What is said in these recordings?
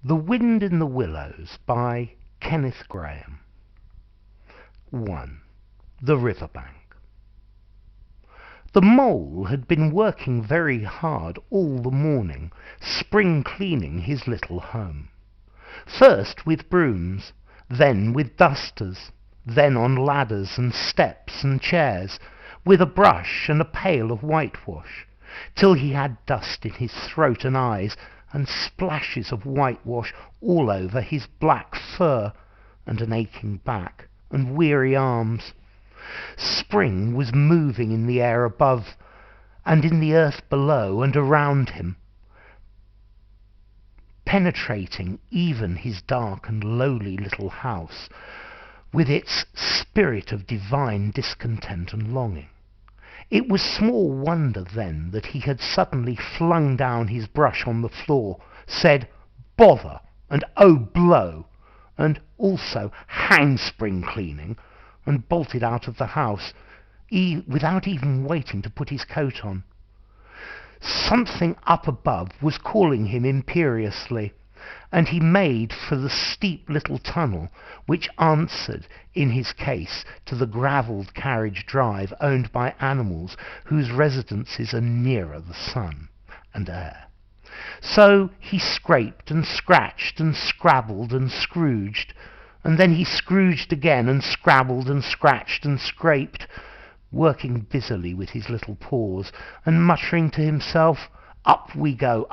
The Wind in the Willows by Kenneth Grahame. 1. The River Bank. The mole had been working very hard all the morning, spring cleaning his little home. First with brooms, then with dusters, then on ladders and steps and chairs, with a brush and a pail of whitewash, till he had dust in his throat and eyes, and splashes of whitewash all over his black fur, and an aching back, and weary arms. Spring was moving in the air above, and in the earth below and around him, penetrating even his dark and lowly little house, with its spirit of divine discontent and longing. It was small wonder then that he had suddenly flung down his brush on the floor, said "bother" and "oh blow," and also "hang spring cleaning," and bolted out of the house, without even waiting to put his coat on. Something up above was calling him imperiously, and he made for the steep little tunnel which answered in his case to the gravelled carriage-drive owned by animals whose residences are nearer the sun and air. So he scraped and scratched and scrabbled and scrooged, and then he scrooged again and scrabbled and scratched and scraped, working busily with his little paws and muttering to himself, "Up we go,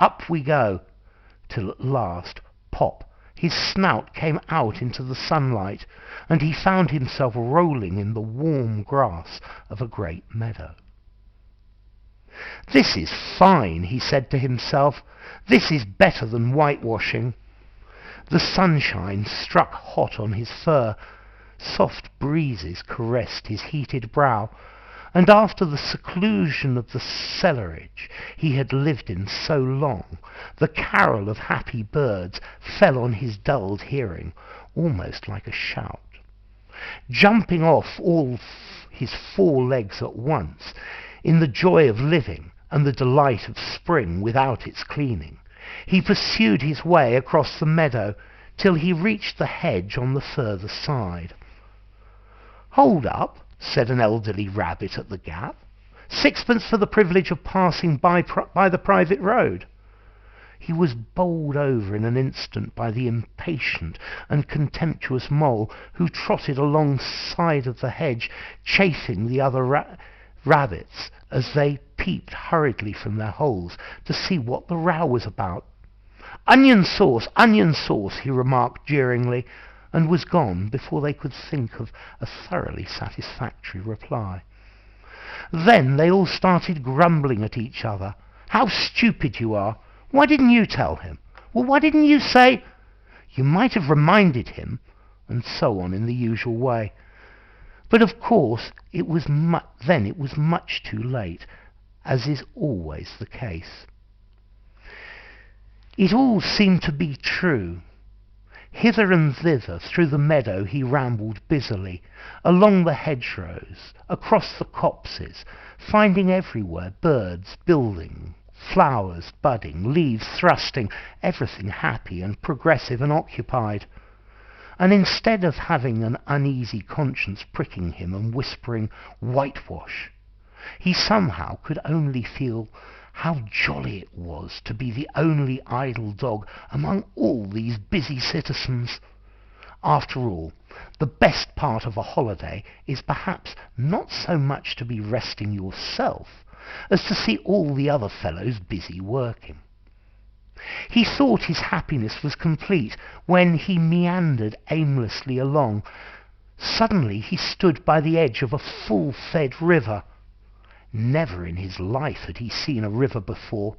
till at last, pop, his snout came out into the sunlight, and he found himself rolling in the warm grass of a great meadow. "This is fine," he said to himself. "This is better than whitewashing." The sunshine struck hot on his fur, soft breezes caressed his heated brow, and after the seclusion of the cellarage he had lived in so long, the carol of happy birds fell on his dulled hearing almost like a shout. Jumping off all his 4 legs at once, in the joy of living and the delight of spring without its cleaning, he pursued his way across the meadow till he reached the hedge on the further side. "Hold up," said an elderly rabbit at the gap. "Sixpence for the privilege of passing by the private road." He was bowled over in an instant by the impatient and contemptuous mole, who trotted alongside of the hedge, chaffing the other rabbits as they peeped hurriedly from their holes to see what the row was about. Onion sauce," he remarked jeeringly, and was gone before they could think of a thoroughly satisfactory reply. Then they all started grumbling at each other. "How stupid you are! Why didn't you tell him? Well, why didn't you say? You might have reminded him," and so on in the usual way. But of course it was much too late, as is always the case. It all seemed to be true. Hither and thither through the meadow he rambled busily, along the hedgerows, across the copses, finding everywhere birds building, flowers budding, leaves thrusting, everything happy and progressive and occupied. And instead of having an uneasy conscience pricking him and whispering "whitewash," he somehow could only feel how jolly it was to be the only idle dog among all these busy citizens. After all, the best part of a holiday is perhaps not so much to be resting yourself as to see all the other fellows busy working. He thought his happiness was complete when he meandered aimlessly along. Suddenly he stood by the edge of a full-fed river. Never in his life had he seen a river before.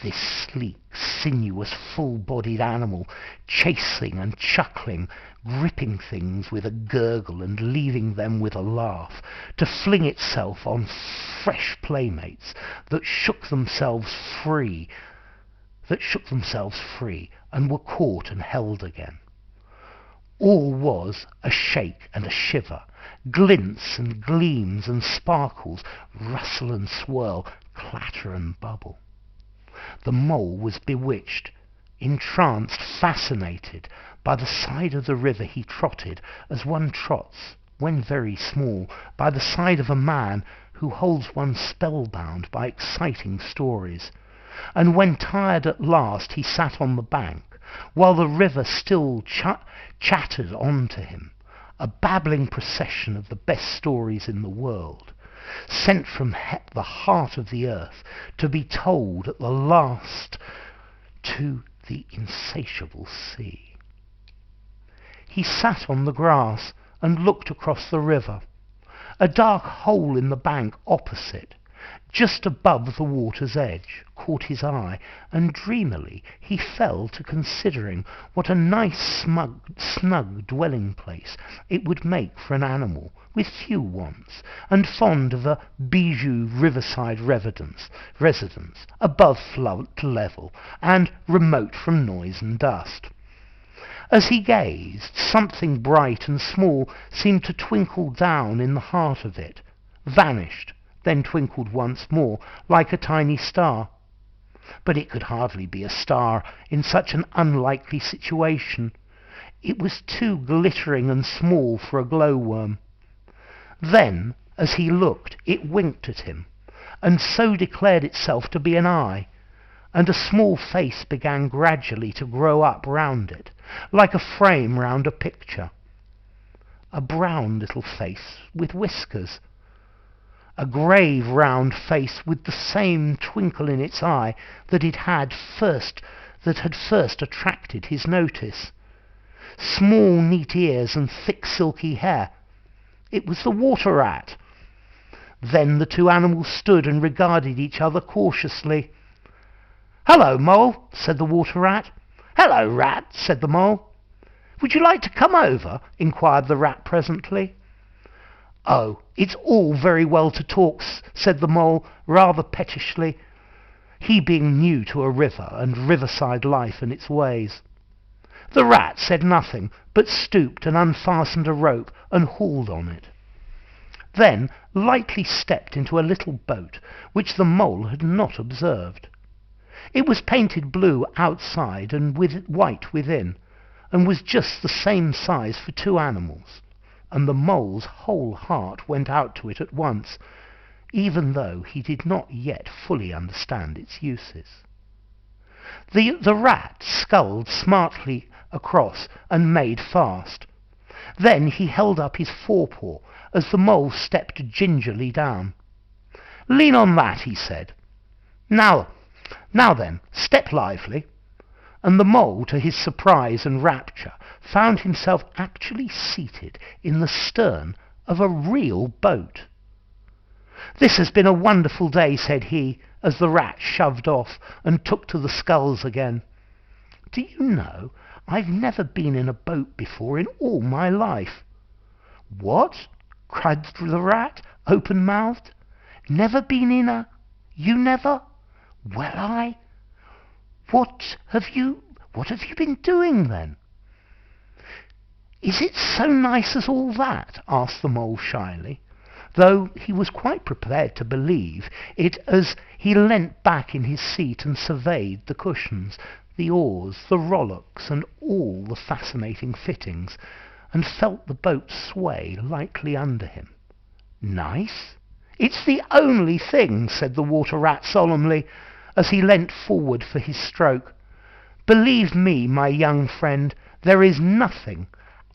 This sleek, sinuous, full-bodied animal, chasing and chuckling, gripping things with a gurgle and leaving them with a laugh, to fling itself on fresh playmates that shook themselves free and were caught and held again. All was a shake and a shiver, glints and gleams and sparkles, rustle and swirl, clatter and bubble. The mole was bewitched. entranced, fascinated, by the side of the river he trotted, as one trots, when very small, by the side of a man who holds one spellbound by exciting stories. And when tired at last he sat on the bank, while the river still chattered on to him, a babbling procession of the best stories in the world, sent from the heart of the earth to be told at the last to the insatiable sea. He sat on the grass and looked across the river. A dark hole in the bank opposite, just above the water's edge, caught his eye, and dreamily he fell to considering what a nice snug dwelling place it would make for an animal with few wants, and fond of a bijou riverside residence above flood level, and remote from noise and dust. As he gazed, something bright and small seemed to twinkle down in the heart of it, vanished, then twinkled once more, like a tiny star. But it could hardly be a star in such an unlikely situation. It was too glittering and small for a glowworm. Then, as he looked, it winked at him, and so declared itself to be an eye, and a small face began gradually to grow up round it, like a frame round a picture. A brown little face with whiskers. A grave round face with the same twinkle in its eye that had first attracted his notice. Small neat ears and thick silky hair. It was the water rat. Then the two animals stood and regarded each other cautiously. "Hello, Mole," said the water rat. "Hello, Rat," said the Mole. "Would you like to come over?" inquired the rat presently. "Oh, it's all very well to talk," said the Mole, rather pettishly, he being new to a river and riverside life and its ways. The rat said nothing, but stooped and unfastened a rope and hauled on it. Then lightly stepped into a little boat which the Mole had not observed. It was painted blue outside and with white within, and was just the same size for two animals, and the Mole's whole heart went out to it at once, even though he did not yet fully understand its uses. The rat sculled smartly across and made fast. Then he held up his forepaw as the Mole stepped gingerly down. "Lean on that," he said. Now then, step lively." And the Mole, to his surprise and rapture, found himself actually seated in the stern of a real boat. "This has been a wonderful day," said he, as the rat shoved off and took to the sculls again. "Do you know, I've never been in a boat before in all my life." "What?" cried the rat, open-mouthed. "Never been in a... You never? Well, What have you been doing, then?" "Is it so nice as all that?" asked the Mole shyly, though he was quite prepared to believe it as he leant back in his seat and surveyed the cushions, the oars, the rowlocks, and all the fascinating fittings, and felt the boat sway lightly under him. "Nice? It's the only thing," said the water rat solemnly, as he leant forward for his stroke. "Believe me, my young friend, there is nothing,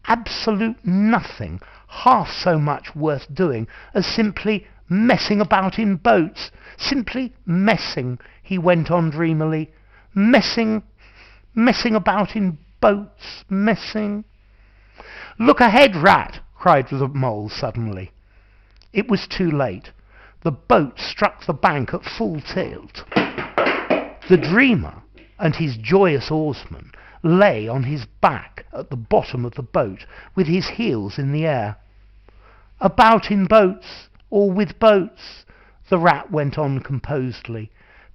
absolute nothing, half so much worth doing as simply messing about in boats. Simply messing," he went on dreamily. Messing about in boats, messing." "Look ahead, Rat!" cried the Mole suddenly. It was too late. The boat struck the bank at full tilt. The dreamer and his joyous oarsman lay on his back at the bottom of the boat with his heels in the air. "About in boats, or with boats," the rat went on composedly,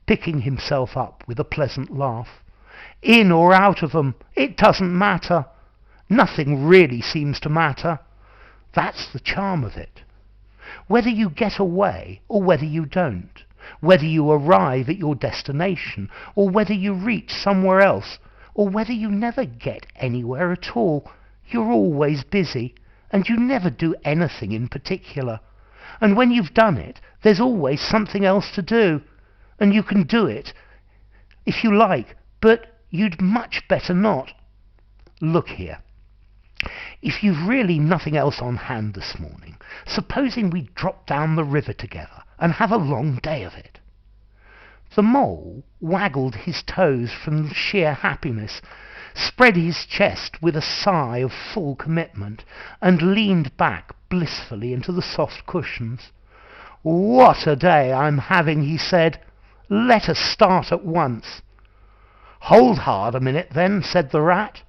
picking himself up with a pleasant laugh. "In or out of 'em, it doesn't matter. Nothing really seems to matter. That's the charm of it. Whether you get away or whether you don't, whether you arrive at your destination or whether you reach somewhere else, or whether you never get anywhere at all. You're always busy, and you never do anything in particular. And when you've done it, there's always something else to do, and you can do it if you like, but you'd much better not. Look here. If you've really nothing else on hand this morning, supposing we drop down the river together and have a long day of it." The mole waggled his toes from sheer happiness, spread his chest with a sigh of full commitment, and leaned back blissfully into the soft cushions. "What a day I'm having," he said. "Let us start at once." "Hold hard a minute then," said the rat.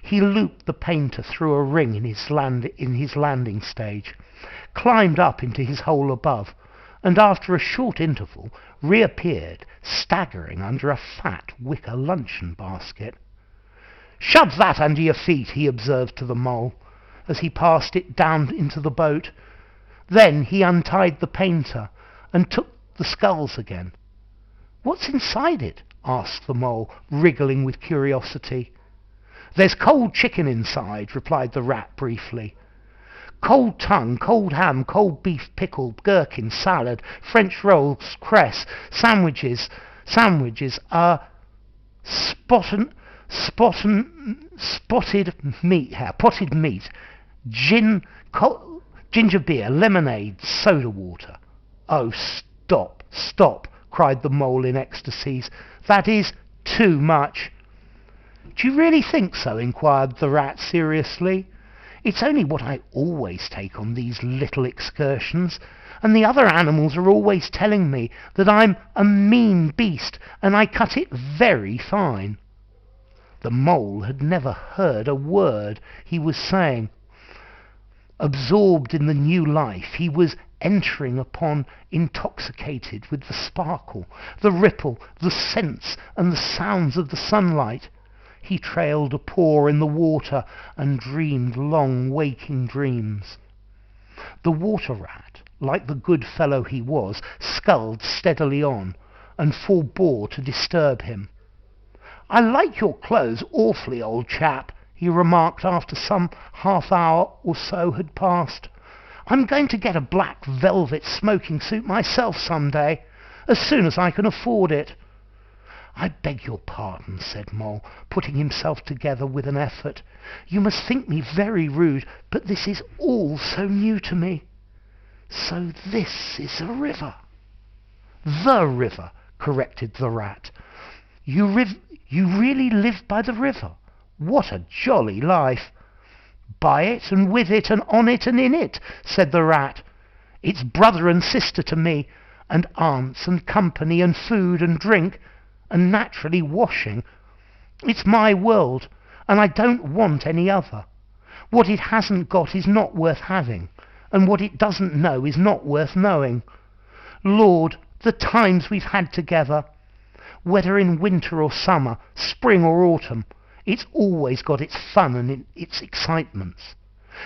He looped the painter through a ring in his landing stage, climbed up into his hole above, and after a short interval reappeared, staggering under a fat wicker luncheon basket. "Shove that under your feet," he observed to the mole, as he passed it down into the boat. Then he untied the painter and took the sculls again. "What's inside it?" asked the mole, wriggling with curiosity. "There's cold chicken inside," replied the rat briefly. "Cold tongue, cold ham, cold beef pickle, gherkin, salad, French rolls, cress, sandwiches, potted meat, ginger beer, lemonade, soda water." "Oh, stop," cried the mole in ecstasies. "That is too much." "Do you really think so?" inquired the rat seriously. "It's only what I always take on these little excursions, and the other animals are always telling me that I'm a mean beast, and I cut it very fine." The mole had never heard a word he was saying. Absorbed in the new life he was entering upon, intoxicated with the sparkle, the ripple, the scents, and the sounds of the sunlight, he trailed a paw in the water and dreamed long waking dreams. The water rat, like the good fellow he was, sculled steadily on, and forbore to disturb him. "I like your clothes awfully, old chap," he remarked after some half-hour or so had passed. "I'm going to get a black velvet smoking suit myself some day, as soon as I can afford it." "I beg your pardon," said Mole, putting himself together with an effort. "You must think me very rude, but this is all so new to me. So this is a river?" "The river," corrected the rat. You really live by the river? What a jolly life!" "By it, and with it, and on it, and in it," said the rat. "It's brother and sister to me, and aunts, and company, and food, and drink, and naturally washing. It's my world, and I don't want any other. What it hasn't got is not worth having, and what it doesn't know is not worth knowing. Lord, the times we've had together! Whether in winter or summer, spring or autumn, it's always got its fun and its excitements.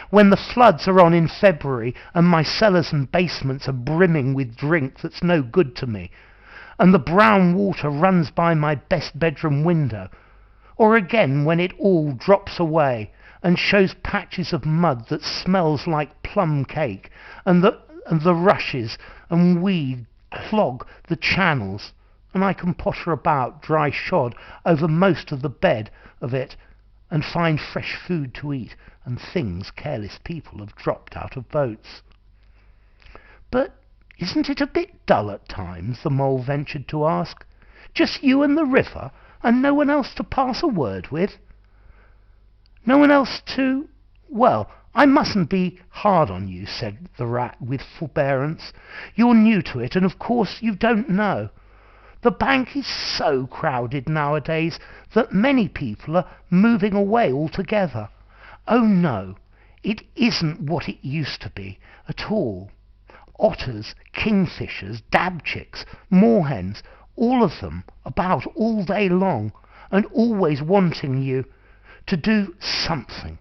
When the floods are on in February, and my cellars and basements are brimming with drink that's no good to me, and the brown water runs by my best bedroom window, or again when it all drops away and shows patches of mud that smells like plum cake, and the rushes and weed clog the channels, and I can potter about dry shod over most of the bed of it, and find fresh food to eat and things careless people have dropped out of boats." "But isn't it a bit dull at times?" the mole ventured to ask. "Just you and the river, and no one else to pass a word with?" "No one else to... Well, I mustn't be hard on you," said the rat with forbearance. "You're new to it, and of course you don't know. The bank is so crowded nowadays that many people are moving away altogether. Oh no, it isn't what it used to be at all. Otters, kingfishers, dabchicks, moorhens, all of them about all day long, and always wanting you to do something,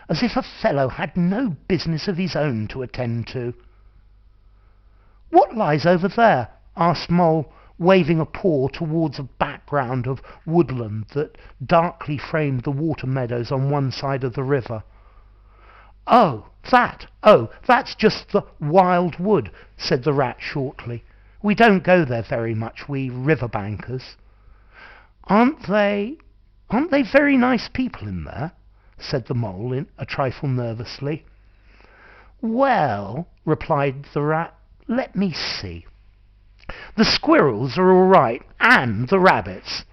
as if a fellow had no business of his own to attend to." "What lies over there?" asked Mole, waving a paw towards a background of woodland that darkly framed the water meadows on one side of the river. Oh, that's just the wild wood," said the rat shortly. "We don't go there very much, we river-bankers." Aren't they very nice people in there?" said the mole a trifle nervously. "Well," replied the rat, "let me see. The squirrels are all right, and the rabbits.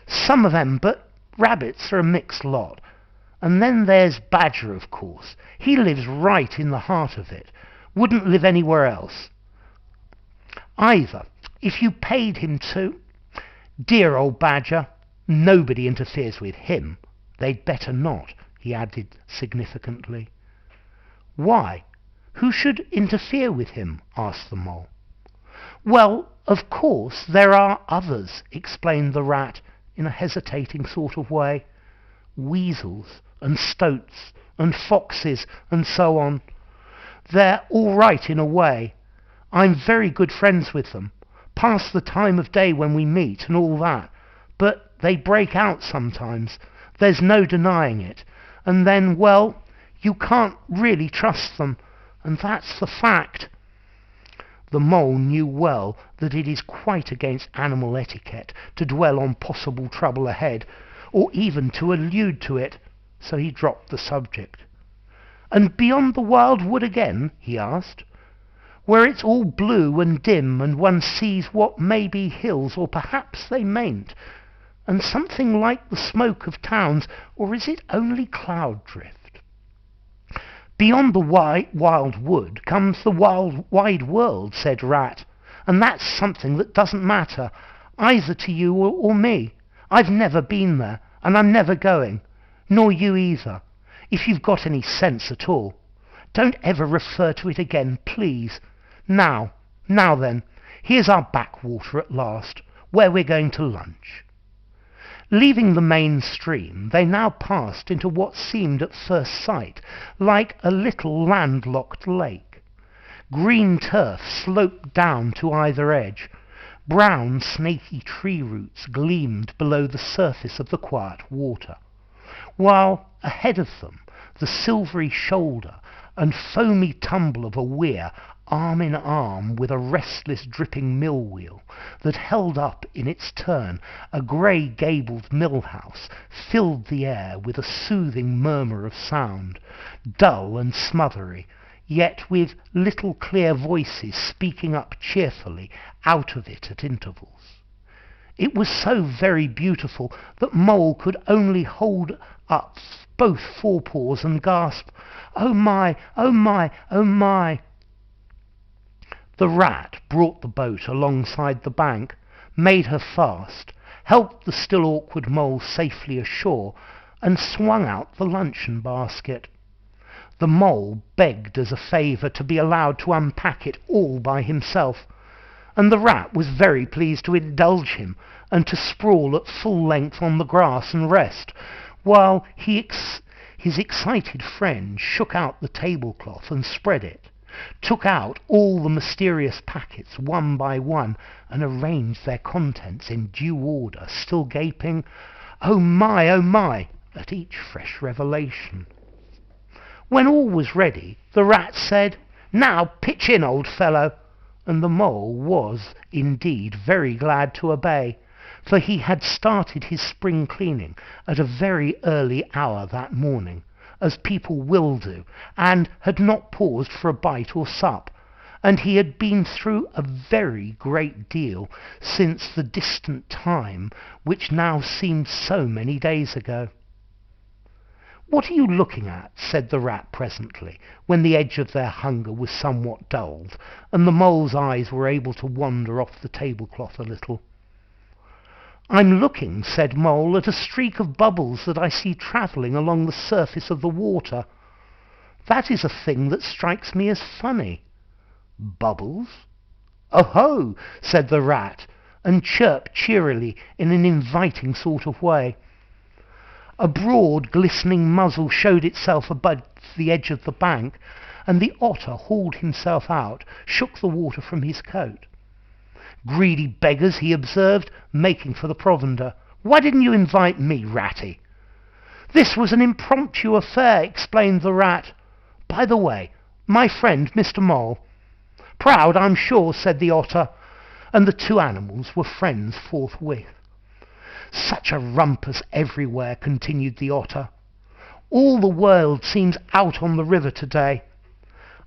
Some of them, but rabbits are a mixed lot. And then there's Badger, of course. He lives right in the heart of it. Wouldn't live anywhere else either, if you paid him to. Dear old Badger. Nobody interferes with him. They'd better not," he added significantly. "Why? Who should interfere with him?" asked the mole. "Well, of course, there are others," explained the rat in a hesitating sort of way. "Weasels and stoats and foxes and so on. They're all right in a way. I'm very good friends with them, past the time of day when we meet and all that. But they break out sometimes, there's no denying it. And then, well, you can't really trust them, and that's the fact." The mole knew well that it is quite against animal etiquette to dwell on possible trouble ahead, or even to allude to it, so he dropped the subject. "And beyond the wild wood again?" he asked, "where it's all blue and dim, and one sees what may be hills, or perhaps they mayn't, and something like the smoke of towns, or is it only cloud drift?" "Beyond the wild wood comes the wide world," said Rat, "and that's something that doesn't matter, either to you or me. I've never been there, and I'm never going, nor you either, if you've got any sense at all. Don't ever refer to it again, please. Now then, here's our backwater at last, where we're going to lunch." Leaving the main stream, they now passed into what seemed at first sight like a little landlocked lake. Green turf sloped down to either edge. Brown, snaky tree roots gleamed below the surface of the quiet water, while ahead of them the silvery shoulder and foamy tumble of a weir, arm in arm with a restless dripping mill wheel that held up in its turn a grey gabled mill house, filled the air with a soothing murmur of sound, dull and smothery, yet with little clear voices speaking up cheerfully out of it at intervals. It was so very beautiful that Mole could only hold up both forepaws and gasp, "Oh my, oh my, oh my!" The rat brought the boat alongside the bank, made her fast, helped the still awkward mole safely ashore, and swung out the luncheon basket. The mole begged as a favour to be allowed to unpack it all by himself, and the rat was very pleased to indulge him and to sprawl at full length on the grass and rest, while his excited friend shook out the tablecloth and spread it, took out all the mysterious packets one by one, and arranged their contents in due order, still gaping, oh my," at each fresh revelation. When all was ready, the rat said, "Now pitch in, old fellow," and the mole was, indeed, very glad to obey, for he had started his spring cleaning at a very early hour that morning, as people will do, and had not paused for a bite or sup, and he had been through a very great deal since the distant time which now seemed so many days ago. "What are you looking at?" said the rat presently, when the edge of their hunger was somewhat dulled, and the mole's eyes were able to wander off the tablecloth a little. "I'm looking," said Mole, "at a streak of bubbles that I see travelling along the surface of the water. That is a thing that strikes me as funny." "Bubbles?" "Oh-ho!" said the rat, and chirped cheerily in an inviting sort of way. A broad, glistening muzzle showed itself above the edge of the bank, and the otter hauled himself out, shook the water from his coat. "Greedy beggars," he observed, making for the provender. "Why didn't you invite me, Ratty?" "This was an impromptu affair," explained the Rat. "By the way, my friend Mr. Mole." "Proud, I'm sure," said the Otter, and the two animals were friends forthwith. "Such a rumpus everywhere," continued the Otter. "All the world seems out on the river today.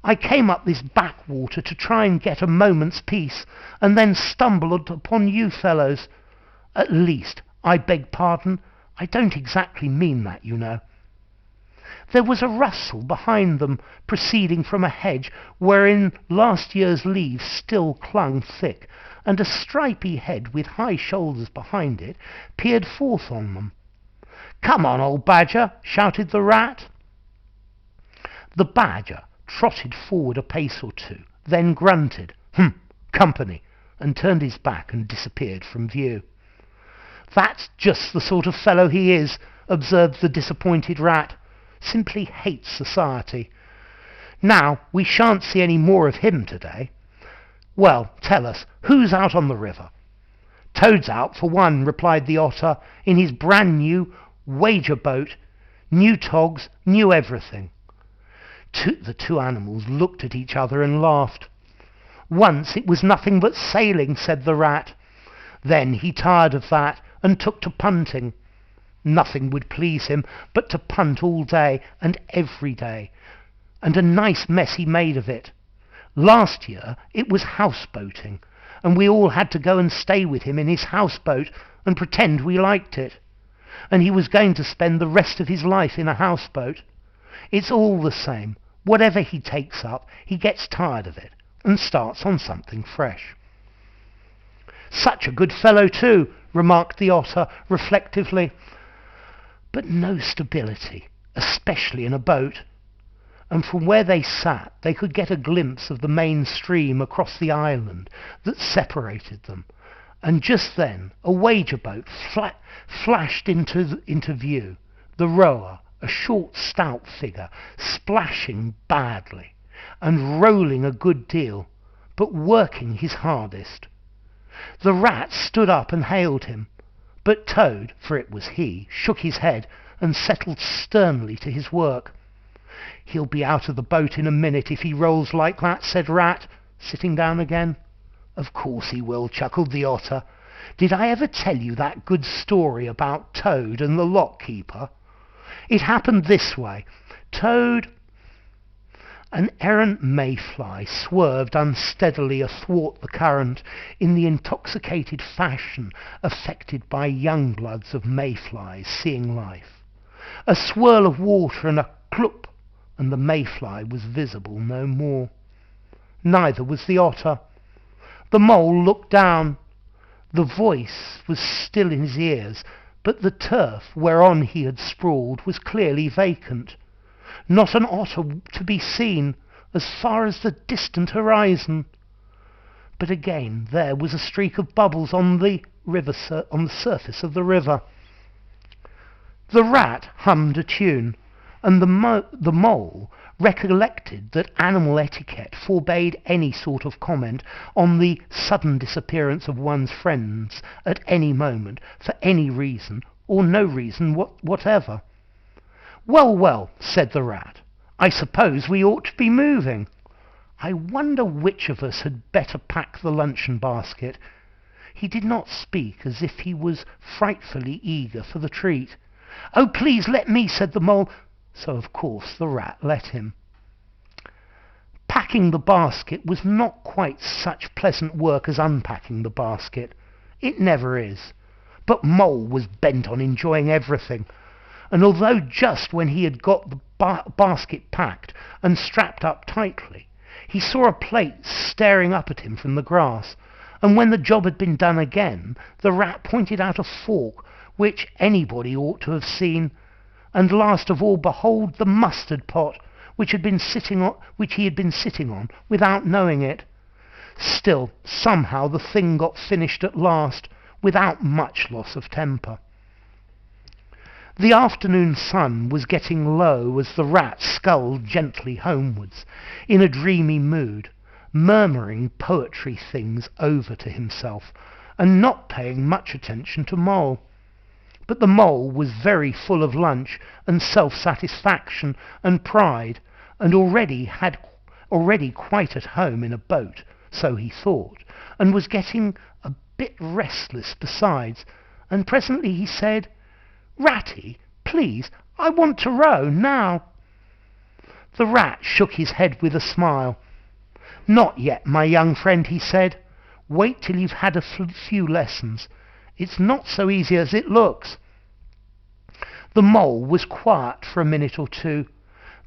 I came up this backwater to try and get a moment's peace, and then stumbled upon you fellows. At least, I beg pardon, I don't exactly mean that, you know." There was a rustle behind them, proceeding from a hedge wherein last year's leaves still clung thick, and a stripy head with high shoulders behind it peered forth on them. "Come on, old Badger," shouted the Rat. The Badger trotted forward a pace or two, then grunted, company," and turned his back and disappeared from view. "That's just the sort of fellow he is," observed the disappointed Rat. "Simply hates society. Now, we shan't see any more of him today. Well, tell us, who's out on the river?" "Toad's out, for one," replied the Otter, "in his brand new wager boat. New togs, new everything." The two animals looked at each other and laughed. "Once it was nothing but sailing," said the Rat. "Then he tired of that and took to punting. Nothing would please him but to punt all day and every day, and a nice mess he made of it. Last year it was houseboating, and we all had to go and stay with him in his houseboat and pretend we liked it. And he was going to spend the rest of his life in a houseboat. It's all the same. Whatever he takes up, he gets tired of it and starts on something fresh." "Such a good fellow too," remarked the Otter reflectively. "But no stability, especially in a boat." And from where they sat they could get a glimpse of the main stream across the island that separated them, and just then a wager boat flashed into view, the rower, a short stout figure, splashing badly and rolling a good deal, but working his hardest. The Rat stood up and hailed him, but Toad, for it was he, shook his head and settled sternly to his work. "He'll be out of the boat in a minute if he rolls like that," said Rat, sitting down again. "Of course he will," chuckled the Otter. "Did I ever tell you that good story about Toad and the lock-keeper? It happened this way. An errant mayfly swerved unsteadily athwart the current in the intoxicated fashion affected by young bloods of mayflies seeing life. A swirl of water and a cloop, and the mayfly was visible no more. Neither was the Otter. The Mole looked down. The voice was still in his ears, but the turf whereon he had sprawled was clearly vacant. Not an otter to be seen as far as the distant horizon. But again there was a streak of bubbles on the surface of the river. The Rat hummed a tune, and the Mole recollected that animal etiquette forbade any sort of comment on the sudden disappearance of one's friends at any moment, for any reason or no reason whatever. "Well, well," said the Rat, "I suppose we ought to be moving. I wonder which of us had better pack the luncheon basket." He did not speak as if he was frightfully eager for the treat. "Oh, please let me," said the Mole, so of course the Rat let him. Packing the basket was not quite such pleasant work as unpacking the basket. It never is. But Mole was bent on enjoying everything, and although just when he had got the basket packed and strapped up tightly, he saw a plate staring up at him from the grass, and when the job had been done again, the Rat pointed out a fork which anybody ought to have seen, and last of all, behold, the mustard pot which he had been sitting on without knowing it. Still, somehow the thing got finished at last, without much loss of temper. The afternoon sun was getting low as the Rat sculled gently homewards, in a dreamy mood. murmuring poetry things over to himself, and not paying much attention to Mole. But the Mole was very full of lunch and self-satisfaction and pride, and already quite at home in a boat, so he thought, and was getting a bit restless besides, and presently he said, "Ratty, please, I want to row now." The Rat shook his head with a smile. "Not yet, my young friend," he said. "Wait till you've had a few lessons. It's not so easy as it looks." The Mole was quiet for a minute or two,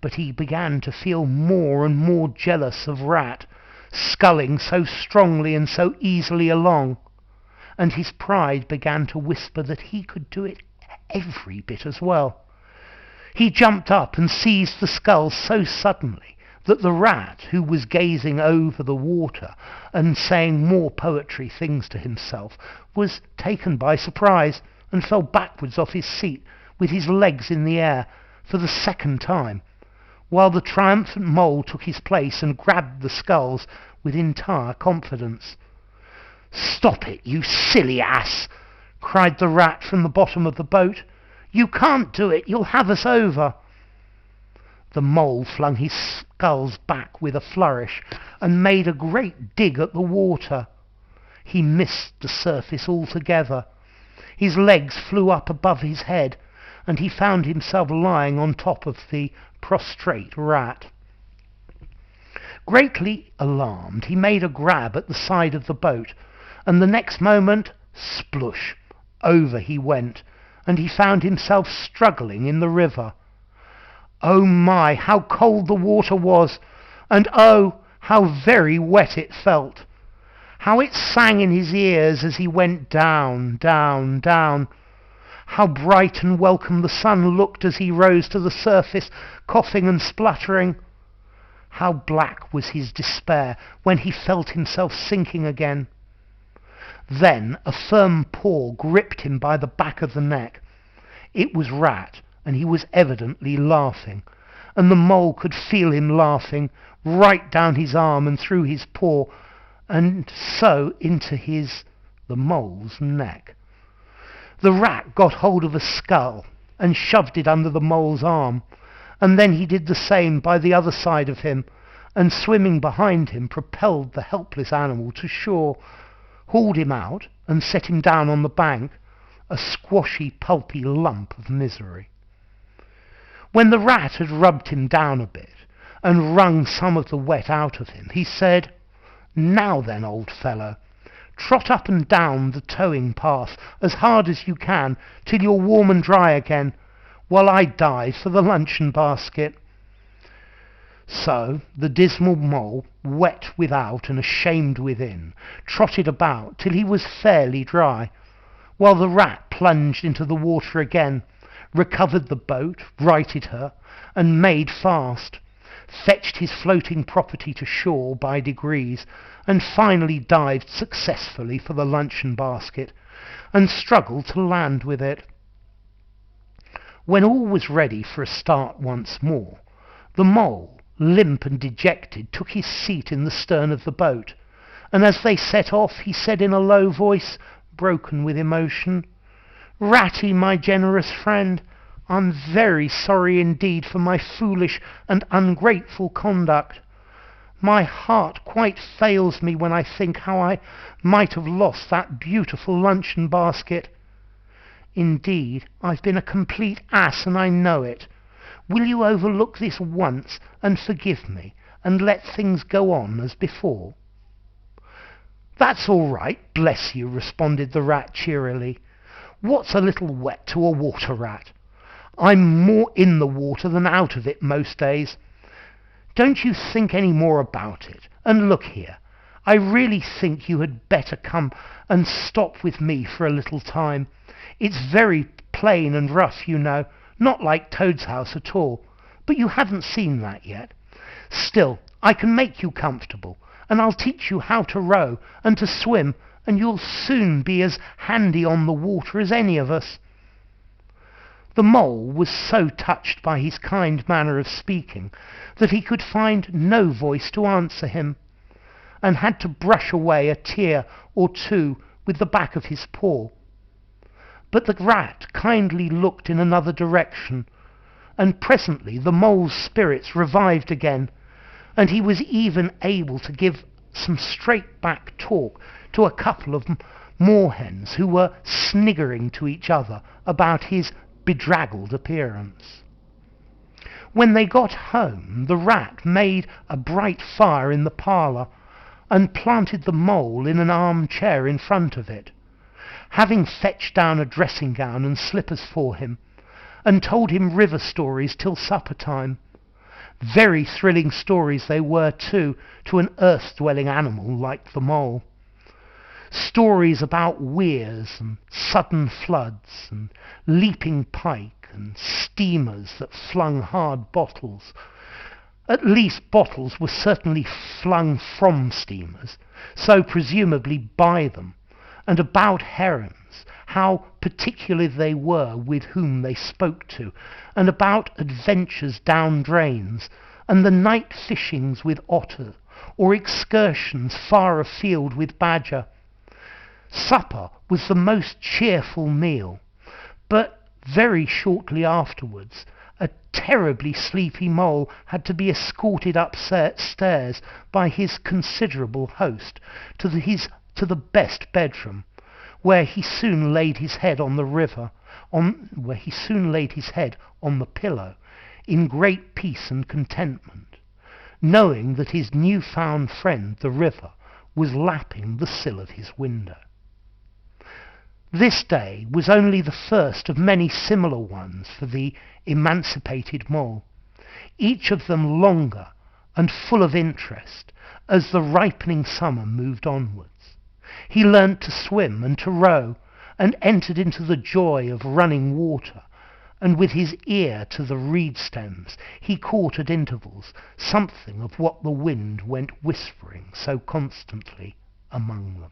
but he began to feel more and more jealous of Rat, sculling so strongly and so easily along, and his pride began to whisper that he could do it every bit as well. He jumped up and seized the sculls so suddenly that the Rat, who was gazing over the water and saying more poetry things to himself, was taken by surprise and fell backwards off his seat with his legs in the air for the second time, while the triumphant Mole took his place and grabbed the sculls with entire confidence. "Stop it, you silly ass!" cried the Rat from the bottom of the boat. "You can't do it, you'll have us over." The Mole flung his sculls back with a flourish and made a great dig at the water. He missed the surface altogether. His legs flew up above his head, and he found himself lying on top of the prostrate Rat. Greatly alarmed, he made a grab at the side of the boat, and the next moment, splush, over he went, and he found himself struggling in the river. Oh my, how cold the water was, and oh, how very wet it felt. How it sang in his ears as he went down, down, down. How bright and welcome the sun looked as he rose to the surface, coughing and spluttering. How black was his despair when he felt himself sinking again. Then a firm paw gripped him by the back of the neck. It was Rat, and he was evidently laughing, and the Mole could feel him laughing right down his arm and through his paw, and so into the Mole's neck. The Rat got hold of a scull and shoved it under the Mole's arm, and then he did the same by the other side of him, and swimming behind him propelled the helpless animal to shore, hauled him out and set him down on the bank, a squashy, pulpy lump of misery. When the Rat had rubbed him down a bit and wrung some of the wet out of him, he said, "Now then, old fellow, trot up and down the towing path as hard as you can till you're warm and dry again, while I dive for the luncheon basket." So the dismal Mole, wet without and ashamed within, trotted about till he was fairly dry, while the Rat plunged into the water again, recovered the boat, righted her, and made fast, fetched his floating property to shore by degrees, and finally dived successfully for the luncheon basket, and struggled to land with it. When all was ready for a start once more, the Mole, limp and dejected, took his seat in the stern of the boat, and as they set off he said in a low voice, broken with emotion, "Ratty, my generous friend, I'm very sorry indeed for my foolish and ungrateful conduct. My heart quite fails me when I think how I might have lost that beautiful luncheon basket. Indeed, I've been a complete ass, and I know it. Will you overlook this once and forgive me, and let things go on as before?" "That's all right, bless you," responded the Rat cheerily. "What's a little wet to a water rat? I'm more in the water than out of it most days. Don't you think any more about it. And look here, I really think you had better come and stop with me for a little time. It's very plain and rough, you know, not like Toad's house at all, but you haven't seen that yet. Still, I can make you comfortable, and I'll teach you how to row and to swim, and you'll soon be as handy on the water as any of us." The Mole was so touched by his kind manner of speaking that he could find no voice to answer him. and had to brush away a tear or two with the back of his paw. But the rat kindly looked in another direction, and presently the mole's spirits revived again, and he was even able to give some straight-back talk to a couple of moorhens who were sniggering to each other about his bedraggled appearance. When they got home, the rat made a bright fire in the parlour, and planted the mole in an arm-chair in front of it, having fetched down a dressing-gown and slippers for him, and told him river stories till supper-time. Very thrilling stories they were, too, to an earth-dwelling animal like the mole. Stories about weirs and sudden floods and leaping pike and steamers that flung hard bottles. At least bottles were certainly flung from steamers, so presumably by them, and about herons, how particular they were with whom they spoke to, and about adventures down drains, and the night fishings with otter, or excursions far afield with badger. Supper was the most cheerful meal, but very shortly afterwards a terribly sleepy mole had to be escorted upstairs by his considerable host to the best bedroom, where he soon laid his head on the pillow in great peace and contentment, knowing that his new-found friend, the river, was lapping the sill of his window. This day was only the first of many similar ones for the emancipated mole, each of them longer and full of interest as the ripening summer moved onwards. He learnt to swim and to row, and entered into the joy of running water, and with his ear to the reed stems he caught at intervals something of what the wind went whispering so constantly among them.